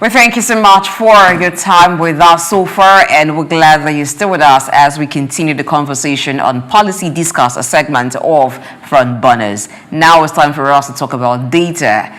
Well, thank you so much for your time with us so far, and we're glad that you're still with us as we continue the conversation on Policy Discuss, a segment of Front Burners. Now it's time for us to talk about data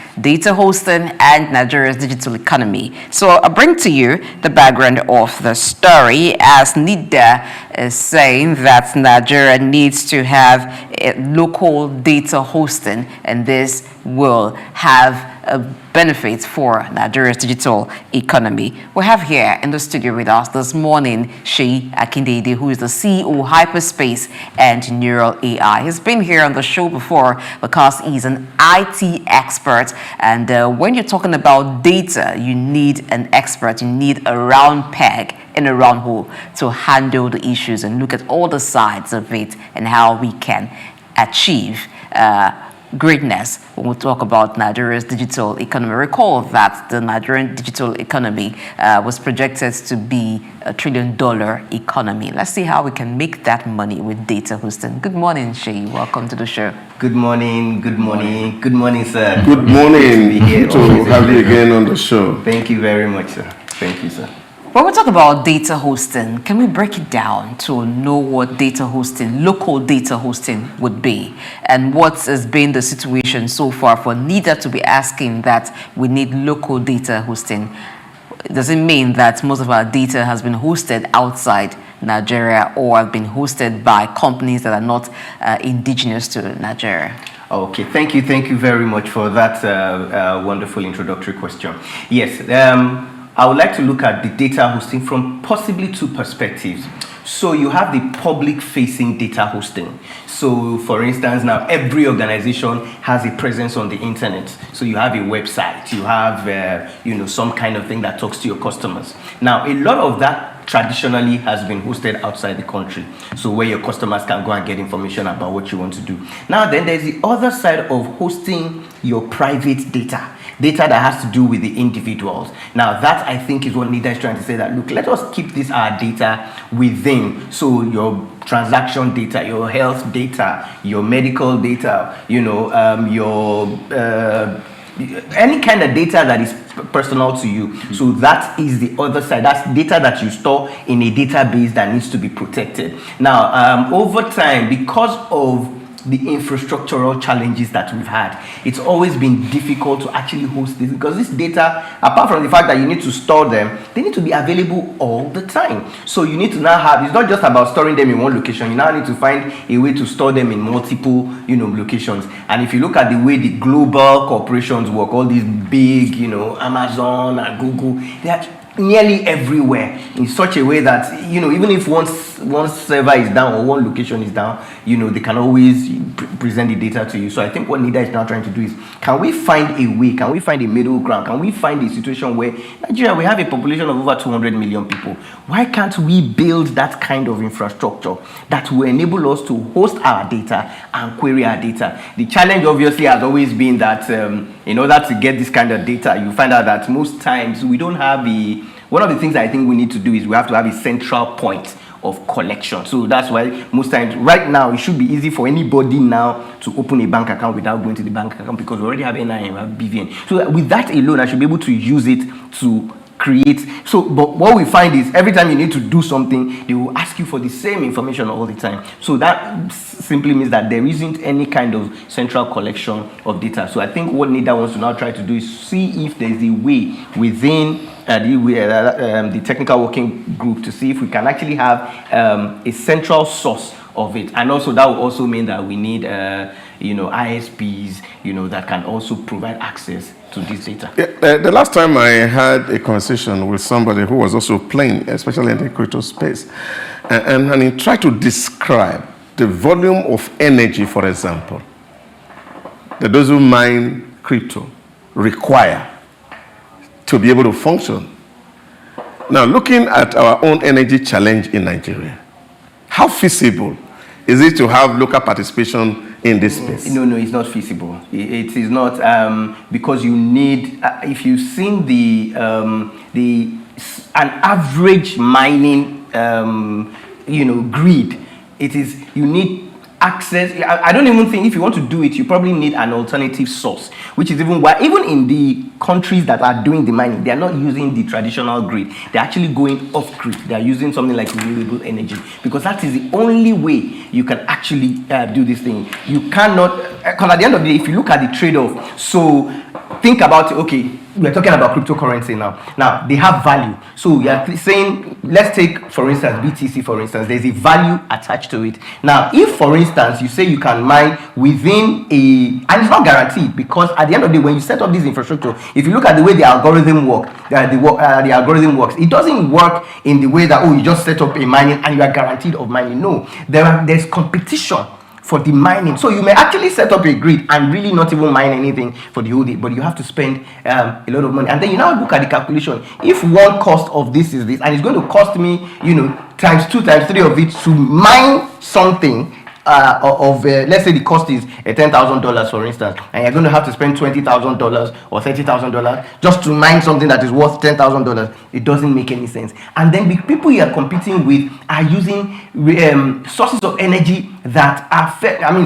hosting, and Nigeria's digital economy. So I bring to you the background of the story, as NITDA is saying that Nigeria needs to have local data hosting, and this will have a benefit for Nigeria's digital economy. We have here in the studio with us this morning Oluseyi Akindeinde, who is the CEO of Hyperspace NeuRaL AI. He's been here on the show before because he's an IT expert, and when you're talking about data, you need an expert, you need a round peg in a round hole to handle the issues and look at all the sides of it and how we can achieve greatness when we talk about Nigeria's digital economy. Recall that the Nigerian digital economy was projected to be $1 trillion economy. Let's see how we can make that money with data hosting. Good morning, Shay. Welcome to the show. Good morning, good morning, good morning, sir. Good morning. Good to have you again on the show. Thank you very much, sir. Thank you, sir. When we talk about data hosting, can we break it down to know what data hosting, local data hosting would be, and what has been the situation so far for NITDA to be asking that we need local data hosting? Does it mean that most of our data has been hosted outside Nigeria or have been hosted by companies that are not indigenous to Nigeria? Okay, thank you very much for that wonderful introductory question. Yes, I would like to look at the data hosting from possibly two perspectives. So you have the public-facing data hosting. So for instance, now every organization has a presence on the internet. So you have a website, you have some kind of thing that talks to your customers. Now a lot of that traditionally has been hosted outside the country, so where your customers can go and get information about what you want to do. Now then, there's the other side of hosting your private data that has to do with the individuals. Now that, I think, is what NITDA is trying to say, that look, let us keep this our data within. So your transaction data, your health data, your medical data, any kind of data that is personal to you. So that is the other side. That's data that you store in a database that needs to be protected. Now, over time, because of the infrastructural challenges that we've had, it's always been difficult to actually host this, because this data, apart from the fact that you need to store them, they need to be available all the time. So you need to now have, it's not just about storing them in one location, you now need to find a way to store them in multiple locations. And if you look at the way the global corporations work, all these big, Amazon and Google, they are nearly everywhere in such a way that even if one server is down or one location is down, they can always present the data to you. So I think what NITDA is now trying to do is, can we find a way, can we find a middle ground, can we find a situation where Nigeria, we have a population of over 200 million people. Why can't we build that kind of infrastructure that will enable us to host our data and query our data? The challenge obviously has always been that in order to get this kind of data, you find out that most times we don't have one of the things I think we need to do is we have to have a central point of collection. So that's why most times right now it should be easy for anybody now to open a bank account without going to the bank account, because we already have NIN, we have BVN. So with that alone, I should be able to use it to create. So, but what we find is every time you need to do something, they will ask you for the same information all the time. So that simply means that there isn't any kind of central collection of data. So I think what NITDA wants to now try to do is see if there's a way within the technical working group to see if we can actually have a central source of it. And also that will also mean that we need ISPs that can also provide access to this data. Yeah, the last time I had a conversation with somebody who was also playing, especially in the crypto space, and he tried to describe the volume of energy, for example, that those who mine crypto require to be able to function. Now, looking at our own energy challenge in Nigeria, how feasible is it to have local participation in this space? No, it's not feasible. It is not, because you need, if you've seen an average mining, grid, you need access. I don't even think if you want to do it, you probably need an alternative source, which is even why even in the countries that are doing the mining, they are not using the traditional grid. They're actually going off grid. They are using something like renewable energy, because that is the only way you can actually do this thing. You cannot, because at the end of the day, if you look at the trade-off, so think about it. Okay, we're talking about cryptocurrency now. Now they have value. So we are saying, let's take for instance BTC. For instance, there's a value attached to it. Now, if for instance you say you can mine within and it's not guaranteed, because at the end of the day, when you set up this infrastructure, if you look at the way the algorithm the algorithm works, it doesn't work in the way that, oh, you just set up a mining and you are guaranteed of mining. No, there's competition for the mining. So you may actually set up a grid and really not even mine anything for the whole day, but you have to spend a lot of money. And then you now look at the calculation. If one cost of this is this, and it's going to cost me, times 2, times 3 of it to mine something, let's say the cost is $10,000 for instance, and you're going to have to spend $20,000 or $30,000 just to mine something that is worth $10,000. It doesn't make any sense. And then the people you are competing with are using sources of energy that are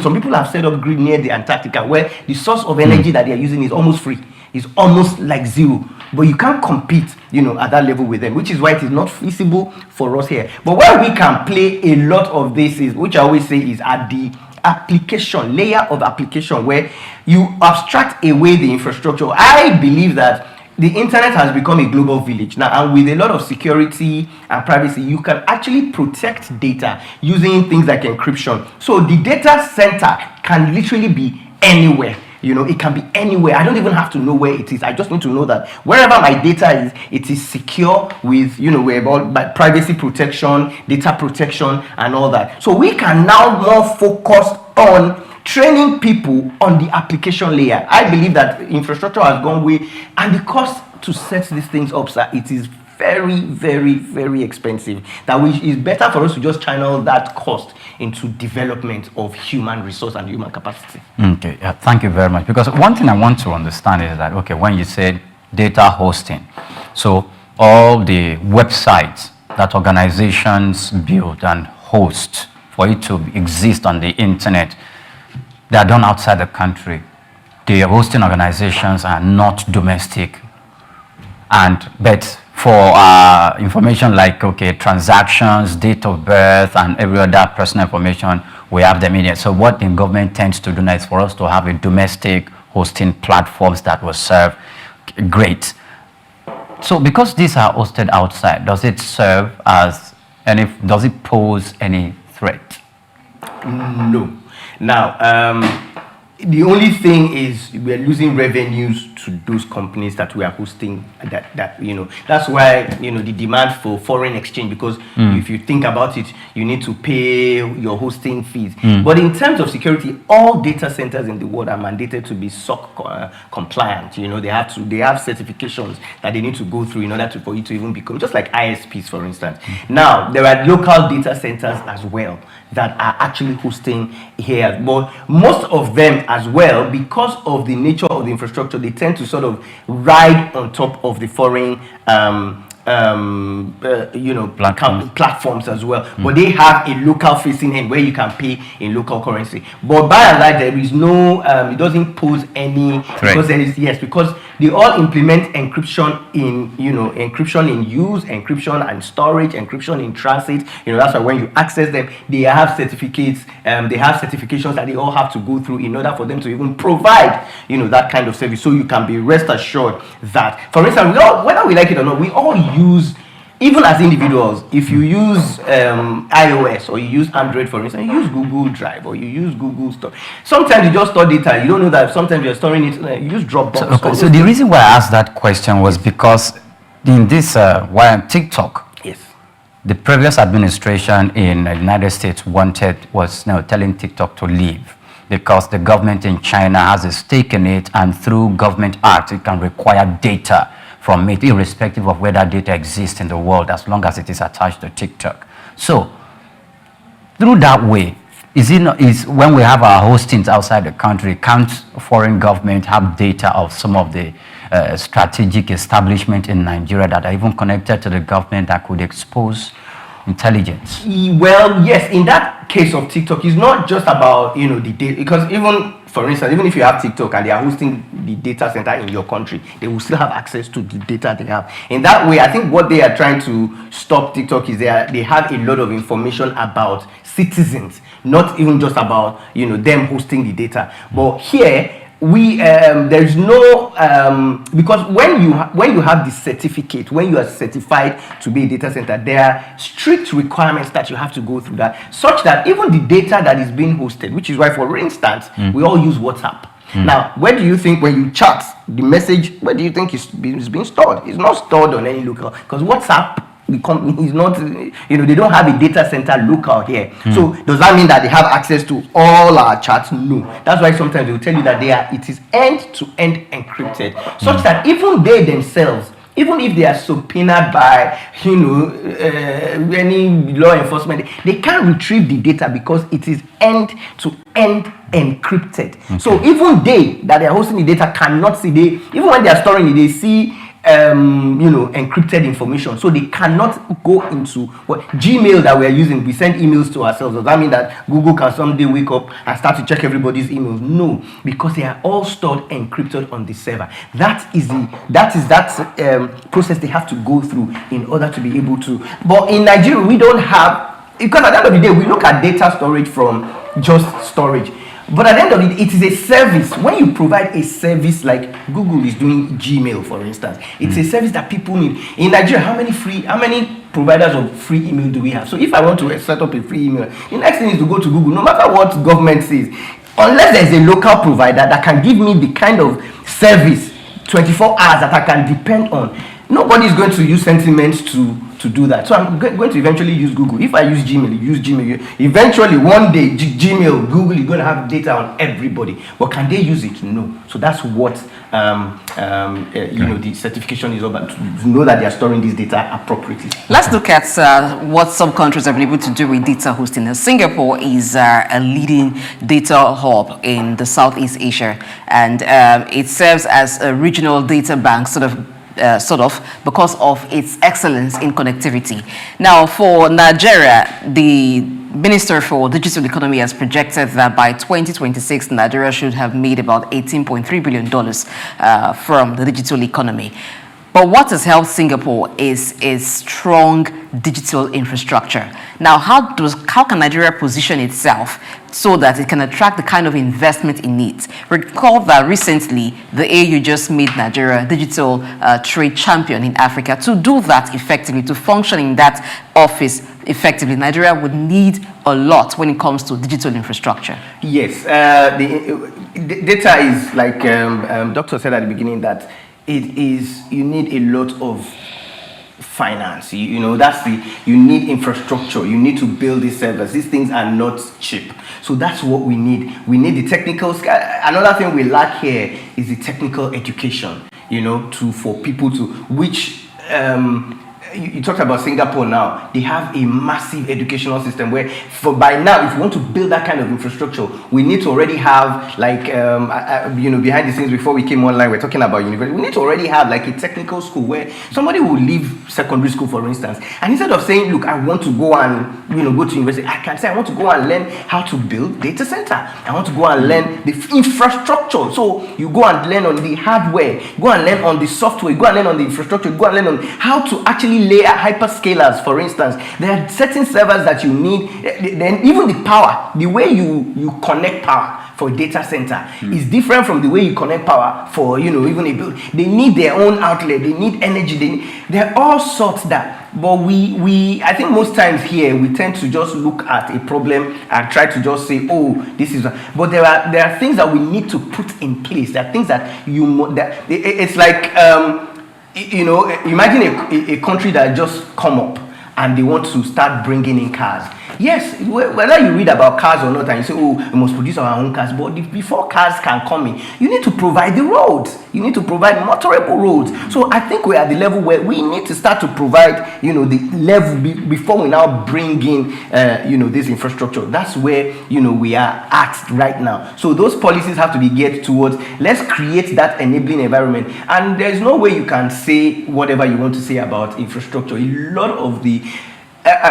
some people have set up grid near the Antarctica where the source of energy that they are using is almost free. It's almost like zero, but you can't compete at that level with them, which is why it is not feasible for us here. But where we can play a lot of this is, which I always say, is at the application layer of application, where you abstract away the infrastructure. I believe that the internet has become a global village now, and with a lot of security and privacy, you can actually protect data using things like encryption. So the data center can literally be anywhere. It can be anywhere. I don't even have to know where it is. I just need to know that wherever my data is, it is secure with, about privacy protection, data protection, and all that. So we can now more focus on training people on the application layer. I believe that infrastructure has gone way, and the cost to set these things up, sir, it is very, very, very expensive. That is better for us to just channel that cost into development of human resource and human capacity. Okay, thank you very much. Because one thing I want to understand is that, okay, when you said data hosting, so all the websites that organizations build and host for it to exist on the internet, they are done outside the country. The hosting organizations are not domestic. But for information like, okay, transactions, date of birth, and every other personal information, we have them in here. So what the government tends to do now is for us to have a domestic hosting platforms that will serve great. So because these are hosted outside, does it serve as does it pose any threat? No. Now, the only thing is we're losing revenues to those companies that we are hosting. That's why the demand for foreign exchange, because if you think about it, you need to pay your hosting fees. But in terms of security, all data centers in the world are mandated to be SOC compliant. They have certifications that they need to go through in order for it to even become, just like ISPs, for instance. Now there are local data centers as well that are actually hosting here, but most of them as well, because of the nature of the infrastructure, they tend to sort of ride on top of the foreign platforms as well. But they have a local facing end where you can pay in local currency. But by and large, there is no, it doesn't pose any, because there is, because they all implement encryption in, encryption in use, encryption and storage, encryption in transit. That's why when you access them, they have certificates, they have certifications that they all have to go through in order for them to even provide, that kind of service. So you can be rest assured that, for instance, whether we like it or not, we all use, even as individuals, if you use iOS or you use Android, for instance, you use Google Drive or you use Google Store. Sometimes you just store data. You don't know that sometimes you're storing it. You use Dropbox. So the reason why I asked that question was because in this TikTok, yes, the previous administration in the United States was telling TikTok to leave, because the government in China has a stake in it, and through government act, it can require data from it, irrespective of whether data exists in the world, as long as it is attached to TikTok. So, through that way, is when we have our hostings outside the country, can't foreign government have data of some of the strategic establishment in Nigeria that are even connected to the government that could expose intelligence. Well, yes, in that case of TikTok, it's not just about, the data, because even, for instance, even if you have TikTok and they are hosting the data center in your country, they will still have access to the data they have. In that way, I think what they are trying to stop TikTok is they have a lot of information about citizens, not even just about, them hosting the data. But here, there's no because when you have the certificate, when you are certified to be a data center, there are strict requirements that you have to go through, that such that even the data that is being hosted, which is why, for instance, we all use WhatsApp. Now, where do you think when you chat the message, where do you think it's being stored? It's not stored on any local, because WhatsApp, the company is not, they don't have a data center local here. So does that mean that they have access to all our chats? No. That's why sometimes they will tell you that it is end-to-end encrypted, such that even they themselves, even if they are subpoenaed by, any law enforcement, they can't retrieve the data because it is end-to-end encrypted. Okay. So even they that are hosting the data cannot see, even when they are storing it, they see encrypted information, so they cannot go into what Gmail that we are using. We send emails to ourselves. Does that mean that Google can someday wake up and start to check everybody's emails? No, because they are all stored encrypted on the server. That is process they have to go through in order to be able to. But in Nigeria, we don't have, because at the end of the day, we look at data storage from just storage. But at the end of it, it is a service. When you provide a service like Google is doing Gmail, for instance, it's a service that people need. In Nigeria, how many providers of free email do we have? So if I want to set up a free email, the next thing is to go to Google, no matter what government says. Unless there's a local provider that can give me the kind of service 24 hours that I can depend on, nobody is going to use sentiments to do that. So I'm going to eventually use Google. If I use Gmail, use Gmail. Eventually, one day, Gmail, Google is going to have data on everybody. But can they use it? No. So that's what the certification is about, to know that they are storing this data appropriately. Let's look at what some countries have been able to do with data hosting. Now, Singapore is a leading data hub in the Southeast Asia, and it serves as a regional data bank, sort of because of its excellence in connectivity. Now, for Nigeria, the Minister for Digital Economy has projected that by 2026, Nigeria should have made about $18.3 billion from the digital economy. But what has helped Singapore is a strong digital infrastructure. Now, how can Nigeria position itself so that it can attract the kind of investment it needs? Recall that recently the AU just made Nigeria digital trade champion in Africa. To do that effectively, to function in that office effectively, Nigeria would need a lot when it comes to digital infrastructure. Yes, the data is like Doctor said at the beginning, that you need a lot of finance. You need infrastructure. You need to build these servers. These things are not cheap. So that's what we need. We need the technical skill. Another thing we lack here is the technical education, for people to, which you talked about Singapore now. They have a massive educational system where, by now, if you want to build that kind of infrastructure, we need to already have, behind the scenes before we came online, we're talking about university. We need to already have like a technical school where somebody will leave secondary school, for instance, and instead of saying, look, I want to go and go to university, I can say I want to go and learn how to build data center. I want to go and learn the infrastructure. So you go and learn on the hardware, go and learn on the software, go and learn on the infrastructure, go and learn on how to actually lay hyperscalers, for instance. There are certain servers that you need. Then even the power, the way you connect power for a data center is different from the way you connect power for even a build. They need their own outlet. They need energy. There are all sorts that. But I think most times here we tend to just look at a problem and try to just say, oh, this is. But there are things that we need to put in place. There are things that it's like. Imagine a country that just come up and they want to start bringing in cars. Yes, whether you read about cars or not and you say, oh, we must produce our own cars, but before cars can come in, you need to provide the roads. You need to provide motorable roads. So I think we're at the level where we need to start to provide, the level before we now bring in, this infrastructure. That's where, we are at right now. So those policies have to be geared towards, let's create that enabling environment. And there's no way you can say whatever you want to say about infrastructure. A lot of the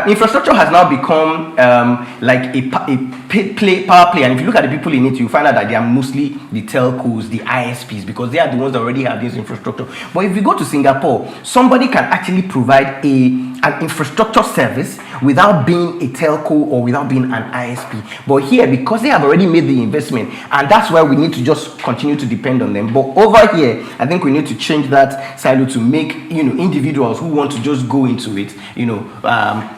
infrastructure has now become like a power play, and if you look at the people in it, you find out that they are mostly the telcos, the ISPs, because they are the ones that already have this infrastructure. But if you go to Singapore, somebody can actually provide an infrastructure service without being a telco or without being an ISP. But here, because they have already made the investment, and that's why we need to just continue to depend on them. But over here, I think we need to change that silo to make individuals who want to just go into it,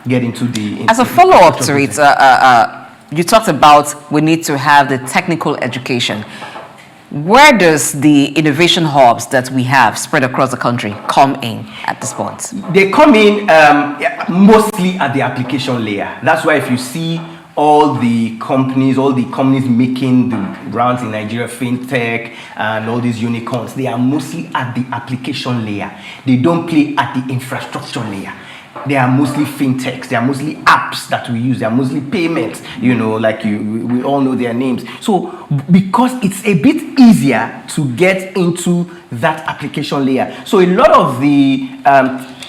get into the. As a follow-up to it, you talked about we need to have the technical education. Where does the innovation hubs that we have spread across the country come in at this point? They come in mostly at the application layer. That's why if you see all the companies making the rounds in Nigeria, fintech and all these unicorns, they are mostly at the application layer. They don't play at the infrastructure layer. They are mostly fintechs. They are mostly apps that we use. They are mostly payments. We all know their names. So because it's a bit easier to get into that application layer. So a lot of the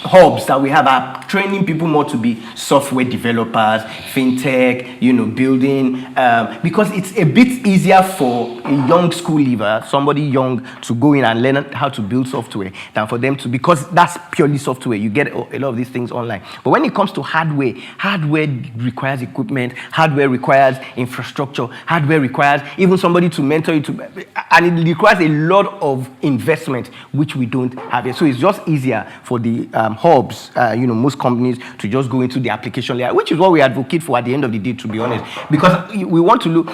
hubs that we have are training people more to be software developers, fintech, building, because it's a bit easier for a young school leaver, somebody young, to go in and learn how to build software than for them to, because that's purely software. You get a lot of these things online. But when it comes to hardware requires equipment, hardware requires infrastructure, hardware requires even somebody to mentor you and it requires a lot of investment, which we don't have here. So it's just easier for the hubs, most companies to just go into the application layer, which is what we advocate for at the end of the day, to be honest, because we want to look.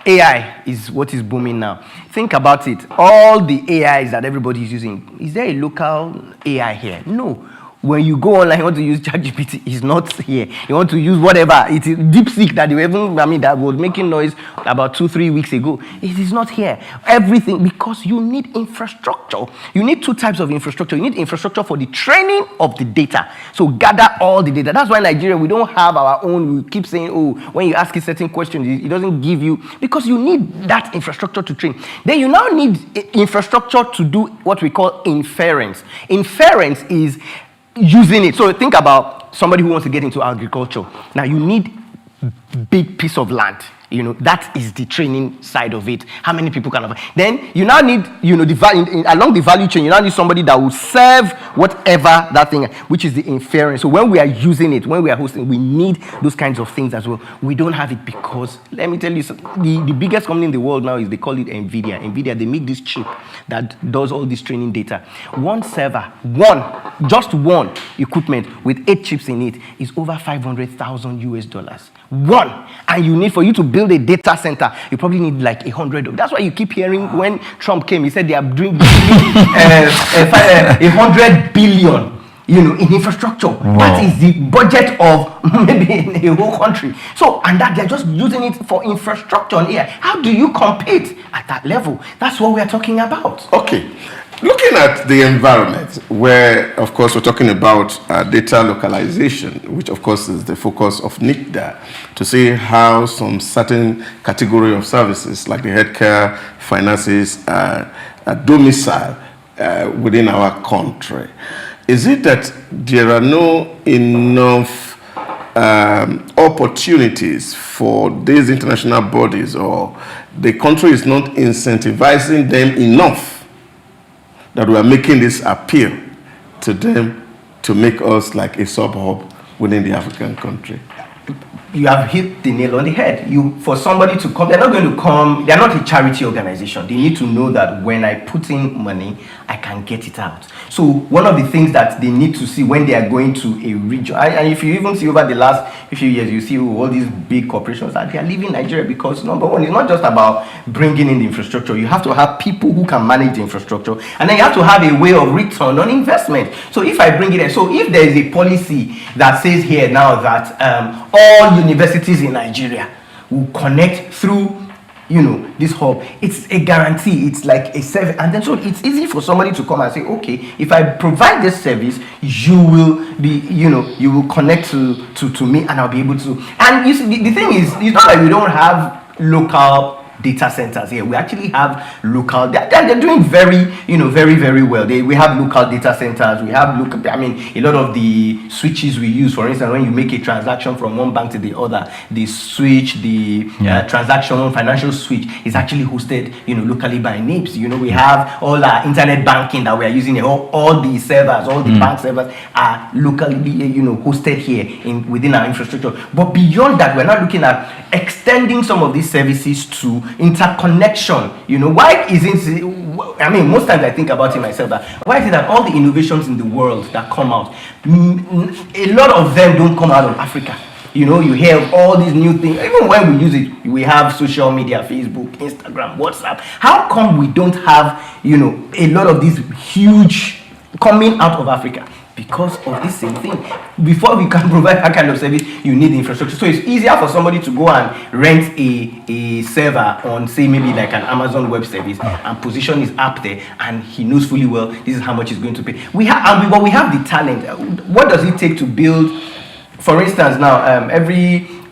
AI is what is booming now. Think about it. All the AIs that everybody is using, is there a local AI here? No. When you go online, you want to use ChatGPT, it's not here. You want to use whatever. It is DeepSeek that that was making noise about 2-3 weeks ago. It is not here. Everything, because you need infrastructure. You need two types of infrastructure. You need infrastructure for the training of the data. So gather all the data. That's why in Nigeria, we don't have our own. We keep saying, when you ask a certain question, it doesn't give you, because you need that infrastructure to train. Then you now need infrastructure to do what we call inference. Inference is using it. So think about somebody who wants to get into agriculture. Now you need big piece of land. That is the training side of it. How many people can afford? Then you now need, along the value chain, you now need somebody that will serve whatever that thing, which is the inference. So when we are using it, when we are hosting, we need those kinds of things as well. We don't have it because, let me tell you, the biggest company in the world now is, they call it NVIDIA. NVIDIA, they make this chip that does all this training data. One server, just one equipment with 8 chips in it is over $500,000 US. One. And you need, for you to build a data center, you probably need like 100. That's why you keep hearing when Trump came, he said they are doing 100 billion, in infrastructure. Wow. That is the budget of maybe a whole country. So, and that they're just using it for infrastructure on AI. How do you compete at that level? That's what we are talking about. Okay. Looking at the environment, where, of course, we're talking about data localization, which, of course, is the focus of NITDA, to see how some certain category of services, like the healthcare, finances, domicile within our country. Is it that there are no enough opportunities for these international bodies, or the country is not incentivizing them enough, that we are making this appeal to them to make us like a sub-hub within the African country? You have hit the nail on the head. For somebody to come, they're not going to come, they're not a charity organization. They need to know that when I put in money, I can get it out. So one of the things that they need to see when they are going to a region, and if you even see over the last few years, you see all these big corporations that they are leaving Nigeria because, number one, it's not just about bringing in the infrastructure. You have to have people who can manage the infrastructure, and then you have to have a way of return on investment. So if I bring it in, so if there is a policy that says here now that all universities in Nigeria will connect through this hub, it's a guarantee. It's like a service, and then so it's easy for somebody to come and say, okay, if I provide this service, you will be, you will connect to me, and I'll be able to. And you see, the thing is, it's not like we don't have local data centers here. We actually have local. They're doing very, very, very well. We have local data centers. We have local. I mean, a lot of the switches we use, for instance, when you make a transaction from one bank to the other, the switch, the transaction financial switch is actually hosted, locally by NIPS. We have all our internet banking that we are using. All the servers, all the bank servers are locally, hosted here within our infrastructure. But beyond that, we're not looking at extending some of these services to interconnection. Why isn't? I mean, most times I think about it myself. That why is it that all the innovations in the world that come out, a lot of them don't come out of Africa? You hear of all these new things. Even when we use it, we have social media, Facebook, Instagram, WhatsApp. How come we don't have, a lot of these huge coming out of Africa? Because of this same thing. Before we can provide that kind of service, you need the infrastructure. So it's easier for somebody to go and rent a server on, say, maybe like an Amazon Web Service and position his app there, and he knows fully well this is how much he's going to pay. We have the talent. What does it take to build? For instance, now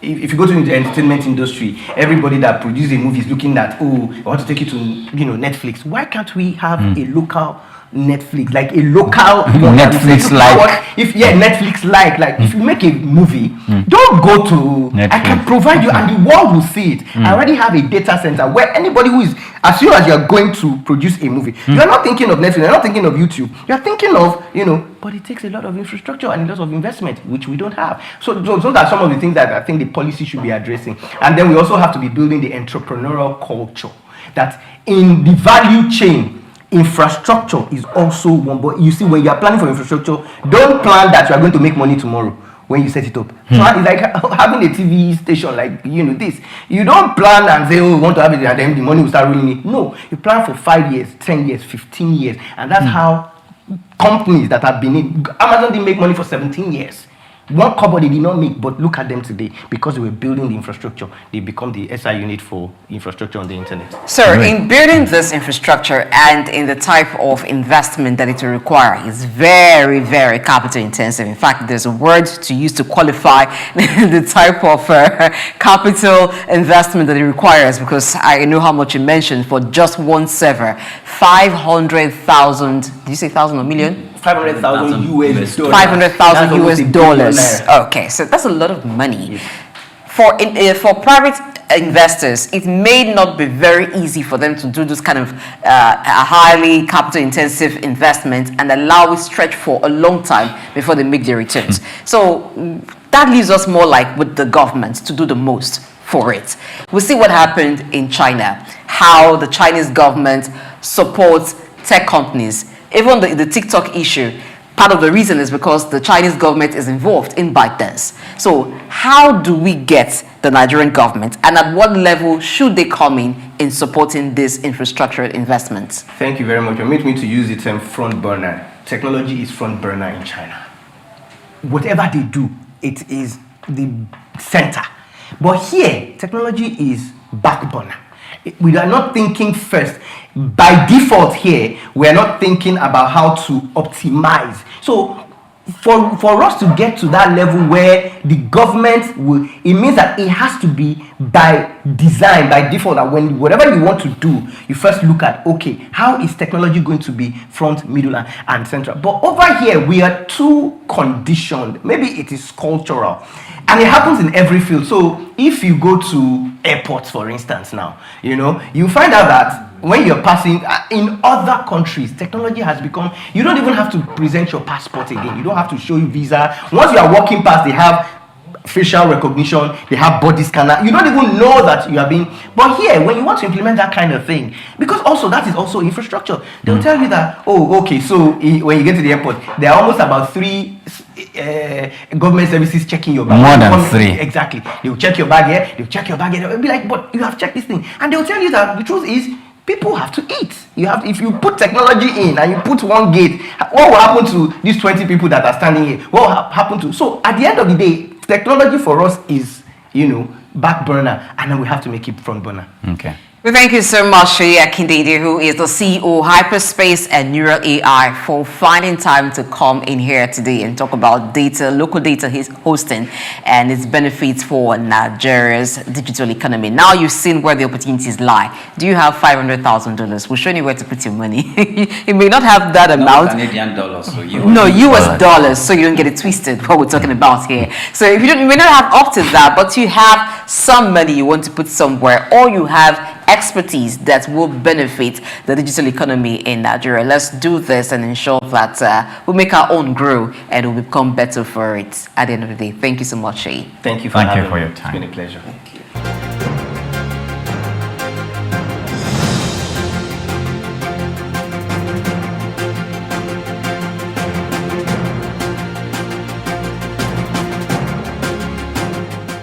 if you go to the entertainment industry, everybody that produces a movie is looking at, I want to take you to Netflix. Why can't we have a local Netflix, like a local Netflix like? Netflix like if you make a movie, don't go to Netflix. I can provide you and the world will see it. I already have a data center where anybody who is, as soon as you're going to produce a movie, you're not thinking of Netflix, you're not thinking of YouTube, you're thinking of, but it takes a lot of infrastructure and a lot of investment, which we don't have. So those are some of the things that I think the policy should be addressing. And then we also have to be building the entrepreneurial culture that in the value chain, infrastructure is also one. But you see, when you are planning for infrastructure, don't plan that you are going to make money tomorrow when you set it up. So it's like having a TV station, like this. You don't plan and say, we want to have it, and then the money will start rolling in. No, you plan for 5 years, 10 years, 15 years, and that's how companies that have been in Amazon didn't make money for 17 years. One couple they did not make, but look at them today. Because they were building the infrastructure, they become the SI unit for infrastructure on the internet. Sir, in building this infrastructure and in the type of investment that it will require is very, very capital intensive. In fact, there's a word to use to qualify the type of capital investment that it requires, because I know how much you mentioned for just one server, 500,000, did you say thousand or million? 500,000 US dollars. 500,000 US dollars. Okay, so that's a lot of money. For private investors, it may not be very easy for them to do this kind of a highly capital intensive investment and allow it stretch for a long time before they make their returns. So that leaves us more like with the government to do the most for it. We see what happened in China, how the Chinese government supports tech companies. Even the TikTok issue, part of the reason is because the Chinese government is involved in ByteDance. So how do we get the Nigerian government, and at what level should they come in supporting this infrastructure investments? Thank you very much. Permit me to use the term front burner. Technology is front burner in China. Whatever they do, it is the center. But here, technology is back burner. We are not thinking first. By default here, we are not thinking about how to optimize. So for us to get to that level where the government will, it means that it has to be by design, by default, that when whatever you want to do, you first look at, okay, how is technology going to be front, middle, and central? But over here, we are too conditioned. Maybe it is cultural. And it happens in every field. So if you go to airports, for instance, now, you find out that when you're passing in other countries, technology has become, you don't even have to present your passport again. You don't have to show your visa. Once you are walking past, they have facial recognition, they have body scanner. You don't even know that you are being. But here, when you want to implement that kind of thing, because also that is also infrastructure, they'll tell you that, okay, so when you get to the airport, there are almost about 3 government services checking your bag. More than 3. Exactly. They'll check your bag here, they'll check your bag here. They'll be like, but you have checked this thing. And they'll tell you that the truth is, people have to eat. If you put technology in and you put one gate, what will happen to these 20 people that are standing here? What will happen to? So at the end of the day, technology for us is, back burner, and then we have to make it front burner. Okay. We thank you so much, Oluseyi Akindeinde, who is the CEO, Hyperspace and NeuRaL AI, for finding time to come in here today and talk about data, local data hosting, and its benefits for Nigeria's digital economy. Now you've seen where the opportunities lie. Do you have $500,000? We'll show you where to put your money. You may not have that amount. Canadian dollars, so US dollars, so you don't get it twisted, what we're talking about here. So if you may not have up to that, but you have some money you want to put somewhere, or you have expertise that will benefit the digital economy in Nigeria. Let's do this and ensure that we make our own grow and we'll become better for it at the end of the day. Thank you so much, Shay. Thank you for Thank you having for me. your time. It's been a pleasure.